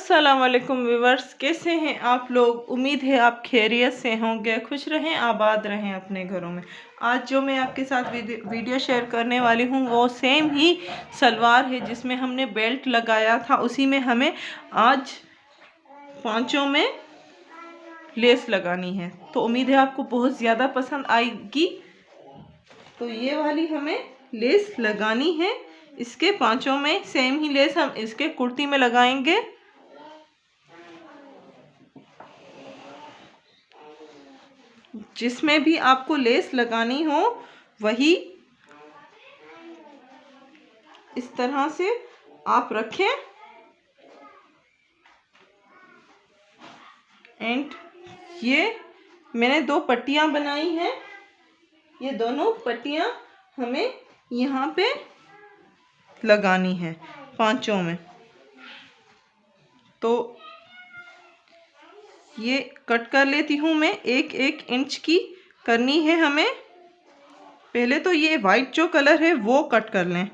अस्सलाम वालेकुम व्यूवर्स, कैसे हैं आप लोग। उम्मीद है आप खैरियत से होंगे, खुश रहें, आबाद रहें अपने घरों में। आज जो मैं आपके साथ वीडियो शेयर करने वाली हूँ वो सेम ही सलवार है जिसमें हमने बेल्ट लगाया था, उसी में हमें आज पांचों में लेस लगानी है। तो उम्मीद है आपको बहुत ज़्यादा पसंद आएगी। तो ये वाली हमें लेस लगानी है, इसके पांचों में सेम ही लेस हम इसके कुर्ती में लगाएंगे। जिसमें भी आपको लेस लगानी हो वही इस तरह से आप रखें एंड ये मैंने दो पट्टियां बनाई हैं। ये दोनों पट्टियां हमें यहाँ पे लगानी है पांचों में। तो ये कट कर लेती हूँ मैं, 1-1 इंच की करनी है हमें। पहले तो ये वाइट जो कलर है वो कट कर लें,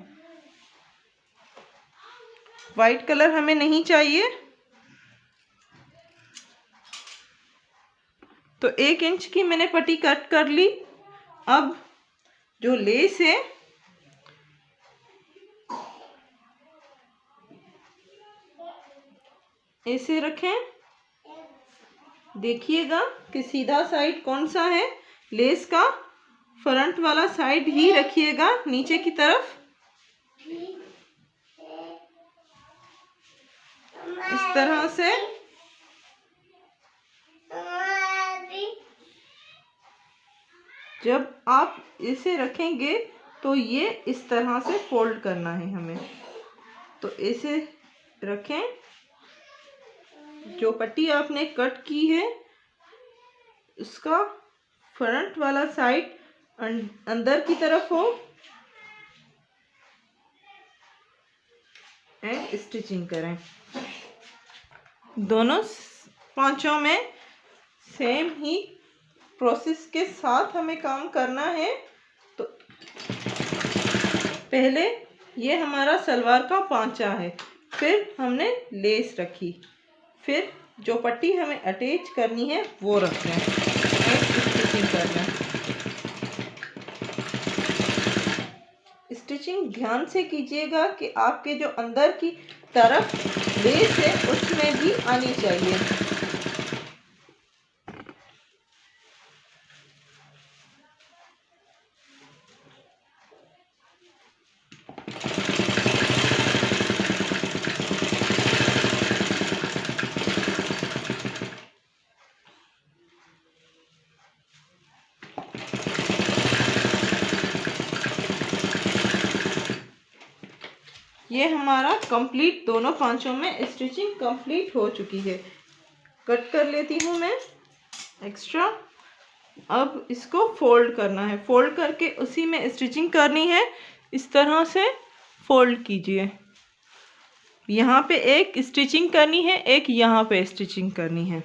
वाइट कलर हमें नहीं चाहिए। तो 1 इंच की मैंने पट्टी कट कर ली। अब जो लेस है ऐसे रखें, देखिएगा कि सीधा साइड कौन सा है। लेस का फ्रंट वाला साइड ही रखिएगा नीचे की तरफ, इस तरह से। जब आप इसे रखेंगे तो ये इस तरह से फोल्ड करना है हमें। तो ऐसे रखें, जो पट्टी आपने कट की है उसका फ्रंट वाला साइड अंदर की तरफ हो एंड स्टिचिंग करें। दोनों पांचों में सेम ही प्रोसेस के साथ हमें काम करना है। तो पहले ये हमारा सलवार का पांचा है, फिर हमने लेस रखी, फिर जो पट्टी हमें अटैच करनी है वो रखना है, स्टिचिंग करना है। स्टिचिंग ध्यान से कीजिएगा कि आपके जो अंदर की तरफ लेस है उसमें भी आनी चाहिए। ये हमारा कंप्लीट, दोनों पांचों में स्टिचिंग कंप्लीट हो चुकी है। कट कर लेती हूँ मैं एक्स्ट्रा। अब इसको फोल्ड करना है, फोल्ड करके उसी में स्टिचिंग करनी है। इस तरह से फोल्ड कीजिए। यहाँ पे एक स्टिचिंग करनी है, एक यहाँ पे स्टिचिंग करनी है।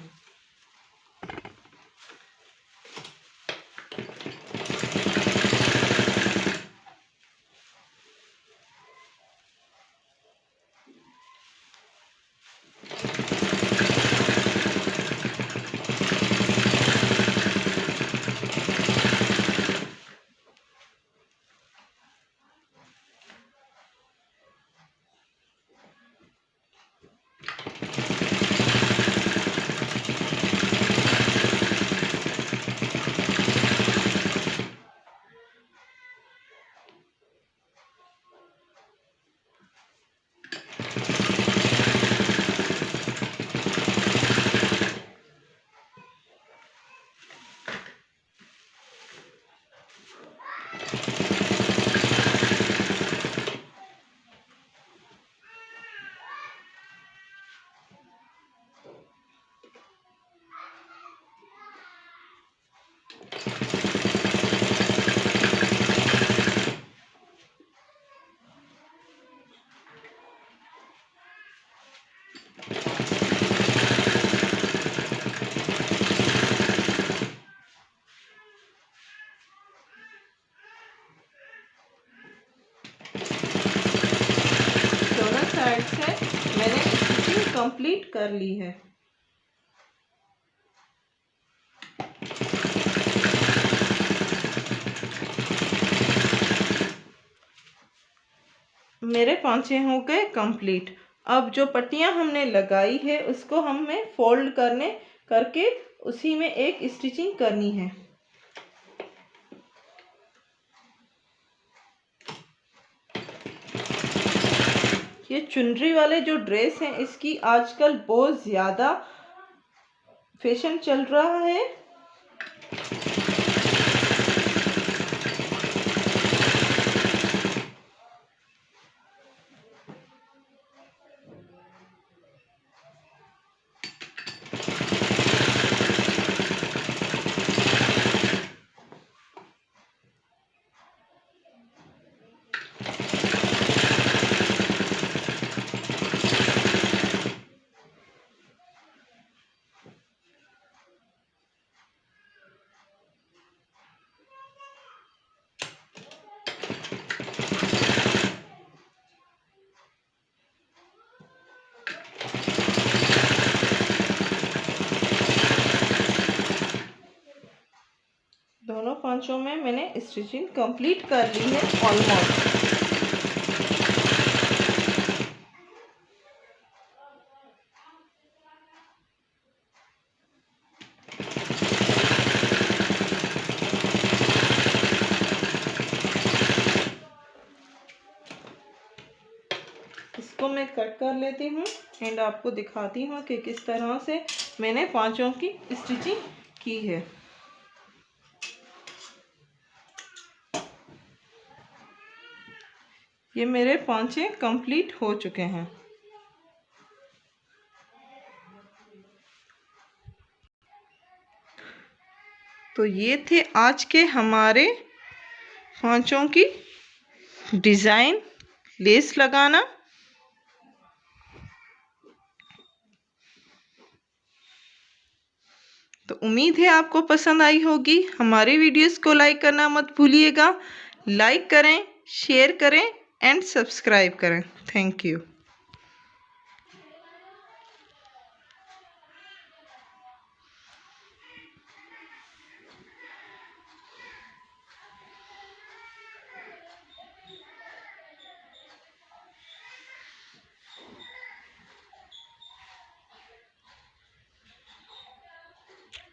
कंप्लीट कर ली है। मेरे पांचे हो गए कंप्लीट। अब जो पट्टियां हमने लगाई है उसको हमें फोल्ड करके उसी में एक स्टिचिंग करनी है। ये चुनरी वाले जो ड्रेस हैं इसकी आजकल बहुत ज़्यादा फैशन चल रहा है। दोनों पांचों में मैंने स्टिचिंग कंप्लीट कर ली है ऑलमोस्ट। इसको मैं कट कर लेती हूँ एंड आपको दिखाती हूँ कि किस तरह से मैंने पांचों की स्टिचिंग की है। ये मेरे पांचे कंप्लीट हो चुके हैं। तो ये थे आज के हमारे पांचों की डिज़ाइन, लेस लगाना। तो उम्मीद है आपको पसंद आई होगी। हमारे वीडियोस को लाइक करना मत भूलिएगा। लाइक करें, शेयर करें एंड सब्सक्राइब करें। Thank you.